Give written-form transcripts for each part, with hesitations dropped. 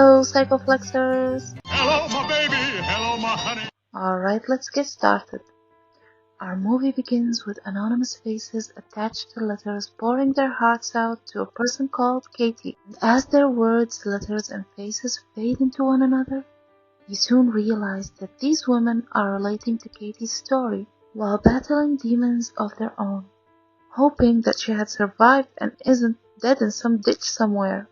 Hello, Psychoflexers! Hello, my baby. Hello, my honey. Alright, let's get started. Our movie begins with anonymous faces attached to letters pouring their hearts out to a person called Katie. And as their words, letters, and faces fade into one another, we soon realize that these women are relating to Katie's story while battling demons of their own, hoping that she had survived and isn't dead in some ditch somewhere.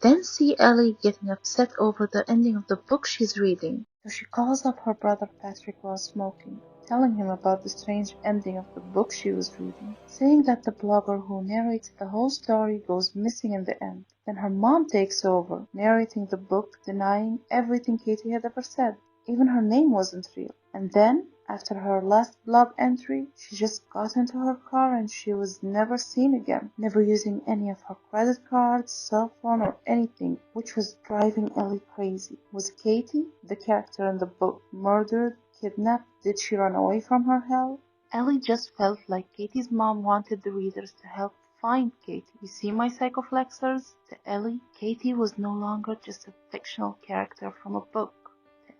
Then see Ellie getting upset over the ending of the book she's reading, so she calls up her brother Patrick while smoking, telling him about the strange ending of the book she was reading, saying that the blogger who narrates the whole story goes missing in the end. Then her mom takes over, narrating the book, denying everything Katie had ever said. Even her name wasn't real. And then, after her last blog entry, she just got into her car and she was never seen again, never using any of her credit cards, cell phone, or anything, which was driving Ellie crazy. Was Katie, the character in the book, murdered, kidnapped? Did she run away from her hell? Ellie just felt like Katie's mom wanted the readers to help find Katie. You see, my Psychoflexers? To Ellie, Katie was no longer just a fictional character from a book.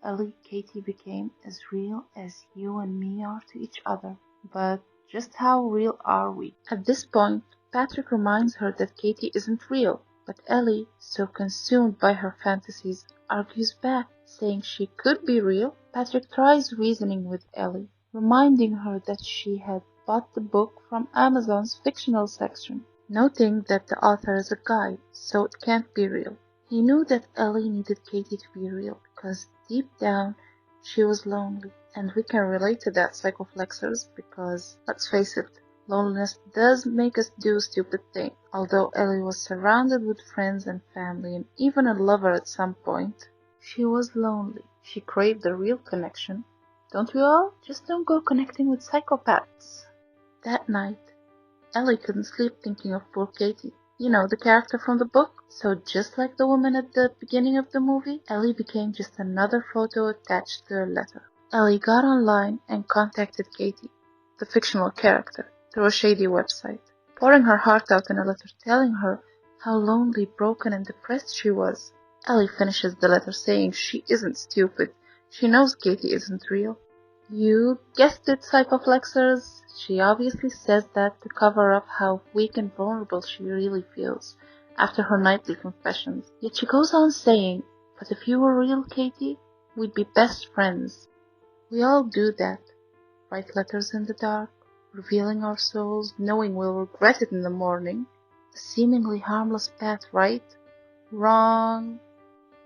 Ellie, Katie became as real as you and me are to each other. But just how real are we? At this point, Patrick reminds her that Katie isn't real, but Ellie, so consumed by her fantasies, argues back, saying she could be real. Patrick tries reasoning with Ellie, reminding her that she had bought the book from Amazon's fictional section, noting that the author is a guy, so it can't be real. He knew that Ellie needed Katie to be real, because deep down, she was lonely. And we can relate to that, Psychoflexers, because, let's face it, loneliness does make us do stupid things. Although Ellie was surrounded with friends and family and even a lover at some point, she was lonely. She craved a real connection. Don't we all? Just don't go connecting with psychopaths. That night, Ellie couldn't sleep thinking of poor Katie. You know, the character from the book? So just like the woman at the beginning of the movie, Ellie became just another photo attached to a letter. Ellie got online and contacted Katie, the fictional character, through a shady website, pouring her heart out in a letter telling her how lonely, broken, and depressed she was. Ellie finishes the letter saying she isn't stupid. She knows Katie isn't real. You guessed it, Psychoflexers. She obviously says that to cover up how weak and vulnerable she really feels after her nightly confessions. Yet she goes on saying, but if you were real, Katie, we'd be best friends. We all do that. Write letters in the dark, revealing our souls, knowing we'll regret it in the morning. A seemingly harmless path, right? Wrong.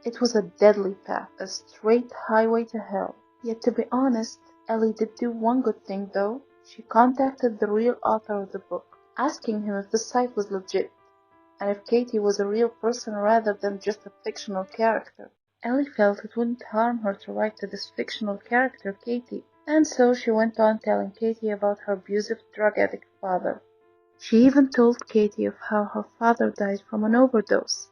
It was a deadly path, a straight highway to hell. Yet to be honest, Ellie did do one good thing though. She contacted the real author of the book, asking him if the site was legit, and if Katie was a real person rather than just a fictional character. Ellie felt it wouldn't harm her to write to this fictional character, Katie, and so she went on telling Katie about her abusive drug addict father. She even told Katie of how her father died from an overdose,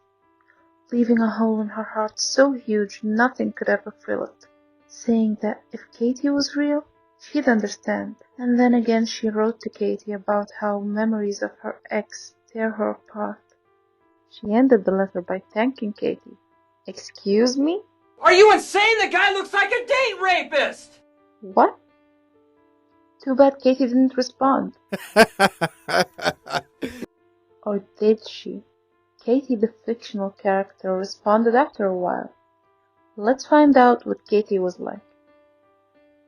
leaving a hole in her heart so huge nothing could ever fill it, saying that if Katie was real, she'd understand. And then again she wrote to Katie about how memories of her ex tear her apart. She ended the letter by thanking Katie. Excuse me? Are you insane? The guy looks like a date rapist! What? Too bad Katie didn't respond. Or did she? Katie, the fictional character, responded after a while. Let's find out what Katie was like.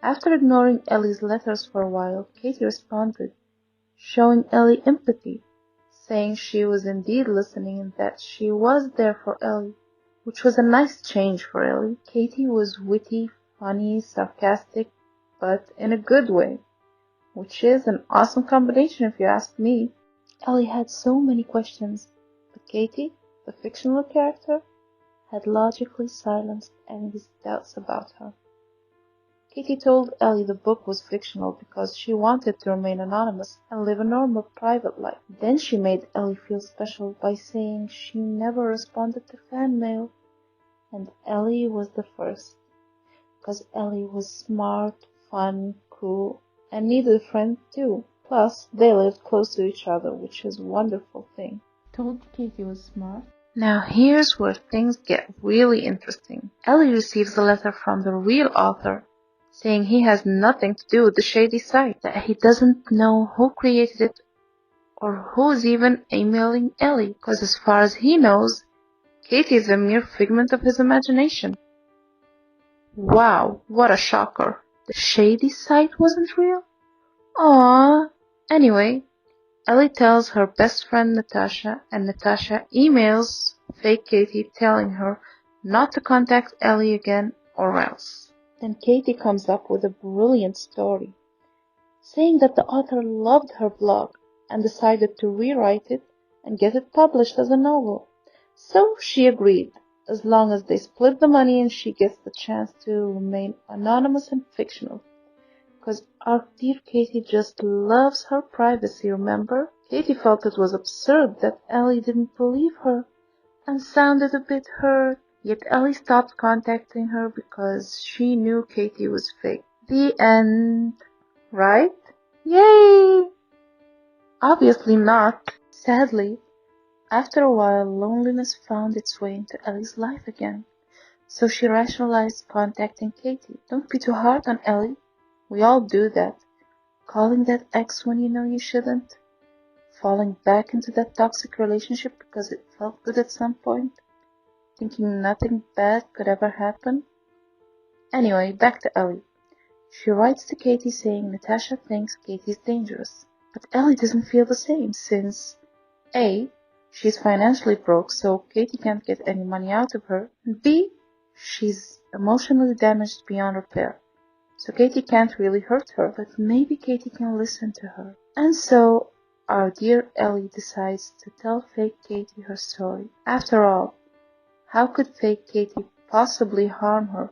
After ignoring Ellie's letters for a while, Katie responded, showing Ellie empathy, saying she was indeed listening and that she was there for Ellie, which was a nice change for Ellie. Katie was witty, funny, sarcastic, but in a good way, which is an awesome combination if you ask me. Ellie had so many questions, but Katie, the fictional character, had logically silenced Ellie's doubts about her. Katie told Ellie the book was fictional because she wanted to remain anonymous and live a normal private life. Then she made Ellie feel special by saying she never responded to fan mail, and Ellie was the first, because Ellie was smart, fun, cool, and needed a friend too. Plus, they lived close to each other, which is a wonderful thing. Told Katie was smart, Now here's where things get really interesting. Ellie receives a letter from the real author saying he has nothing to do with the shady site, that he doesn't know who created it or who's even emailing Ellie, because as far as he knows, Katie is a mere figment of his imagination. Wow, what a shocker. The shady site wasn't real? Aww. Anyway, Ellie tells her best friend Natasha, and Natasha emails fake Katie telling her not to contact Ellie again or else. Then Katie comes up with a brilliant story, saying that the author loved her blog and decided to rewrite it and get it published as a novel. So she agreed, as long as they split the money and she gets the chance to remain anonymous and fictional. Because our dear Katie just loves her privacy, remember? Katie felt it was absurd that Ellie didn't believe her and sounded a bit hurt. Yet Ellie stopped contacting her because she knew Katie was fake. The end. Right? Yay! Obviously not. Sadly, after a while, loneliness found its way into Ellie's life again. So she rationalized contacting Katie. Don't be too hard on Ellie. We all do that. Calling that ex when you know you shouldn't. Falling back into that toxic relationship because it felt good at some point. Thinking nothing bad could ever happen. Anyway, back to Ellie. She writes to Katie saying Natasha thinks Katie's dangerous. But Ellie doesn't feel the same since A. She's financially broke, so Katie can't get any money out of her, and B. She's emotionally damaged beyond repair, so Katie can't really hurt her, but maybe Katie can listen to her. And so our dear Ellie decides to tell fake Katie her story. After all, how could fake Katie possibly harm her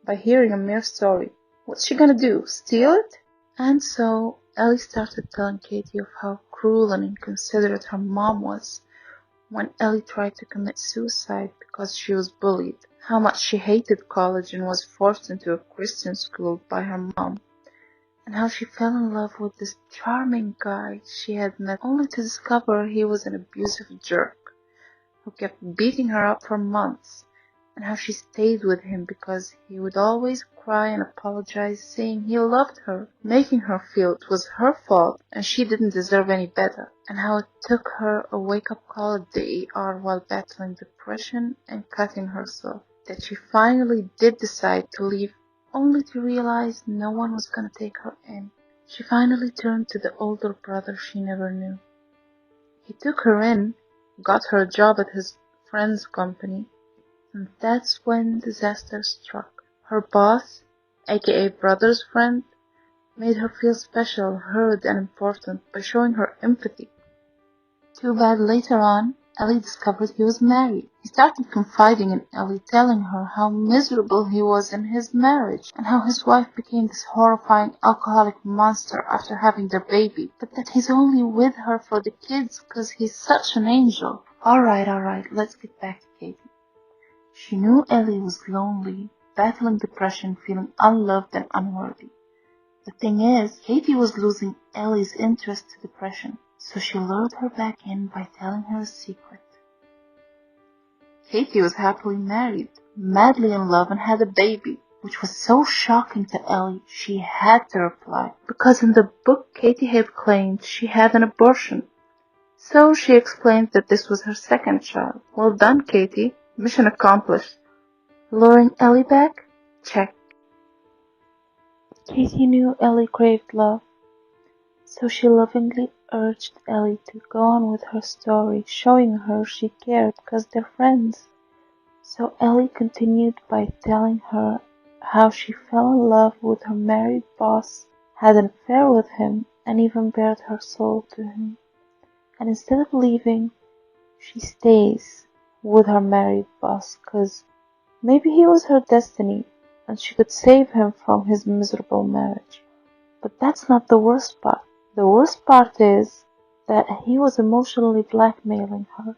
by hearing a mere story? What's she gonna do, steal it? And so Ellie started telling Katie of how cruel and inconsiderate her mom was when Ellie tried to commit suicide because she was bullied, how much she hated college and was forced into a Christian school by her mom, and how she fell in love with this charming guy she had met only to discover he was an abusive jerk who kept beating her up for months, and how she stayed with him because he would always cry and apologize, saying he loved her, making her feel it was her fault and she didn't deserve any better, and how it took her a wake-up call at the ER while battling depression and cutting herself, that she finally did decide to leave, only to realize no one was gonna take her in. She finally turned to the older brother she never knew. He took her in, got her a job at his friend's company, and that's when disaster struck. Her boss, aka brother's friend, made her feel special, heard, and important by showing her empathy. Too bad later on, Ellie discovered he was married. He started confiding in Ellie, telling her how miserable he was in his marriage, and how his wife became this horrifying alcoholic monster after having their baby, but that he's only with her for the kids because he's such an angel. Alright, let's get back to Katie. She knew Ellie was lonely, battling depression, feeling unloved and unworthy. The thing is, Katie was losing Ellie's interest to depression, so she lured her back in by telling her a secret. Katie was happily married, madly in love, and had a baby, which was so shocking to Ellie she had to reply, because in the book Katie had claimed she had an abortion. So she explained that this was her second child. Well done, Katie. Mission accomplished. Luring Ellie back? Check. Katie knew Ellie craved love, so she lovingly urged Ellie to go on with her story, showing her she cared because they're friends. So Ellie continued by telling her how she fell in love with her married boss, had an affair with him, and even bared her soul to him. And instead of leaving, she stays with her married boss because maybe he was her destiny and she could save him from his miserable marriage. But that's not the worst part. The worst part is that he was emotionally blackmailing her.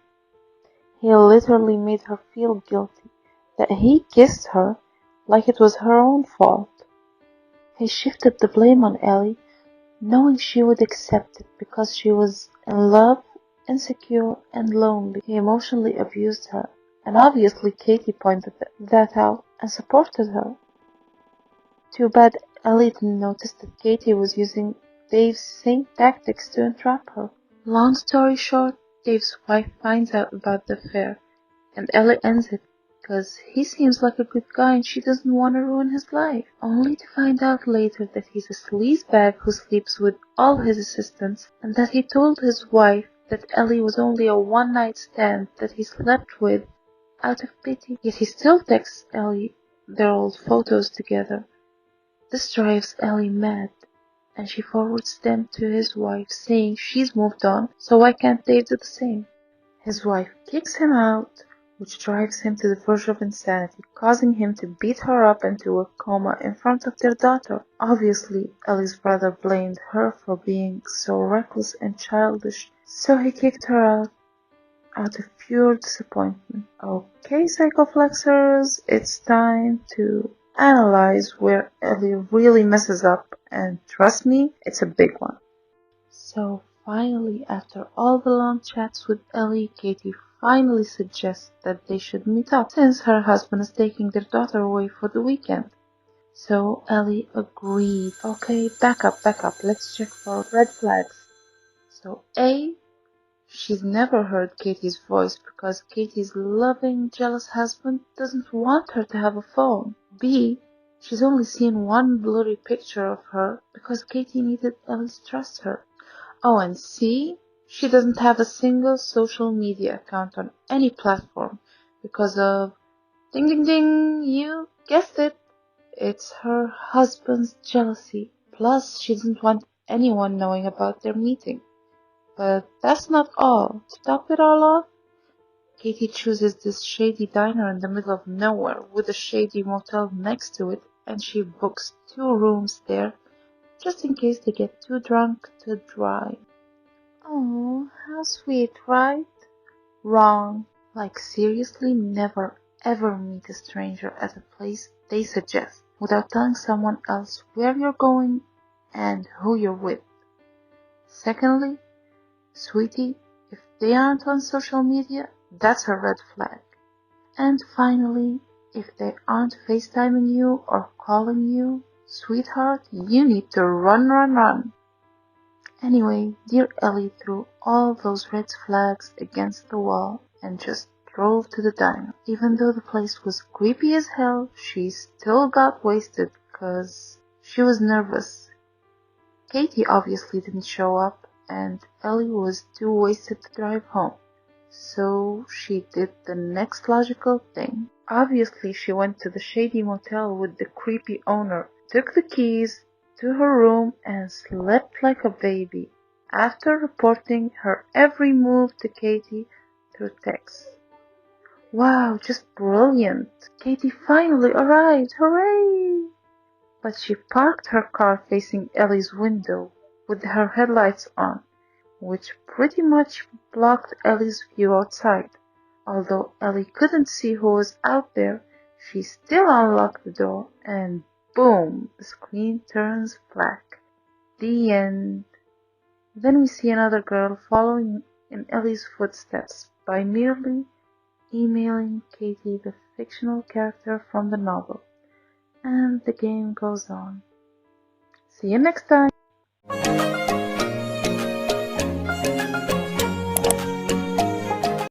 He literally made her feel guilty that he kissed her like it was her own fault. He shifted the blame on Ellie, knowing she would accept it because she was in love insecure, and lonely. He emotionally abused her, and obviously Katie pointed that out and supported her. Too bad Ellie didn't notice that Katie was using Dave's same tactics to entrap her. Long story short, Dave's wife finds out about the affair, and Ellie ends it because he seems like a good guy and she doesn't want to ruin his life, only to find out later that he's a sleazebag who sleeps with all his assistants, and that he told his wife that Ellie was only a one-night stand that he slept with out of pity. Yet he still texts Ellie their old photos together. This drives Ellie mad, and she forwards them to his wife saying she's moved on, so why can't Dave do the same? His wife kicks him out, which drives him to the verge of insanity, causing him to beat her up into a coma in front of their daughter. Obviously, Ellie's brother blamed her for being so reckless and childish, so he kicked her out of pure disappointment. Okay, psychoflexers, it's time to analyze where Ellie really messes up, and trust me, it's a big one. So finally, after all the long chats with Ellie, Katie finally suggests that they should meet up since her husband is taking their daughter away for the weekend. So Ellie agreed. Okay, back up, let's check for red flags. So A, she's never heard Katie's voice because Katie's loving, jealous husband doesn't want her to have a phone. B, she's only seen one blurry picture of her because Katie needed Ellie to trust her. Oh, and C, she doesn't have a single social media account on any platform because of ding ding ding, you guessed it. It's her husband's jealousy. Plus, she doesn't want anyone knowing about their meeting. But that's not all. To top it all off, Katie chooses this shady diner in the middle of nowhere with a shady motel next to it, and she books 2 rooms there just in case they get too drunk to drive. Oh, how sweet, right? Wrong. Like seriously, never ever meet a stranger at a place they suggest without telling someone else where you're going and who you're with. Secondly, sweetie, if they aren't on social media, that's a red flag. And finally, if they aren't FaceTiming you or calling you, sweetheart, you need to run. Anyway, dear Ellie threw all those red flags against the wall and just drove to the diner. Even though the place was creepy as hell, she still got wasted because she was nervous. Katie obviously didn't show up, and Ellie was too wasted to drive home. So she did the next logical thing. Obviously, she went to the shady motel with the creepy owner, took the keys to her room, and slept like a baby after reporting her every move to Katie through text. Wow, just brilliant! Katie finally arrived, hooray! But she parked her car facing Ellie's window with her headlights on, which pretty much blocked Ellie's view outside. Although Ellie couldn't see who was out there, she still unlocked the door, and boom, the screen turns black. The end. Then we see another girl following in Ellie's footsteps by merely emailing Katie, the fictional character from the novel. And the game goes on. See you next time!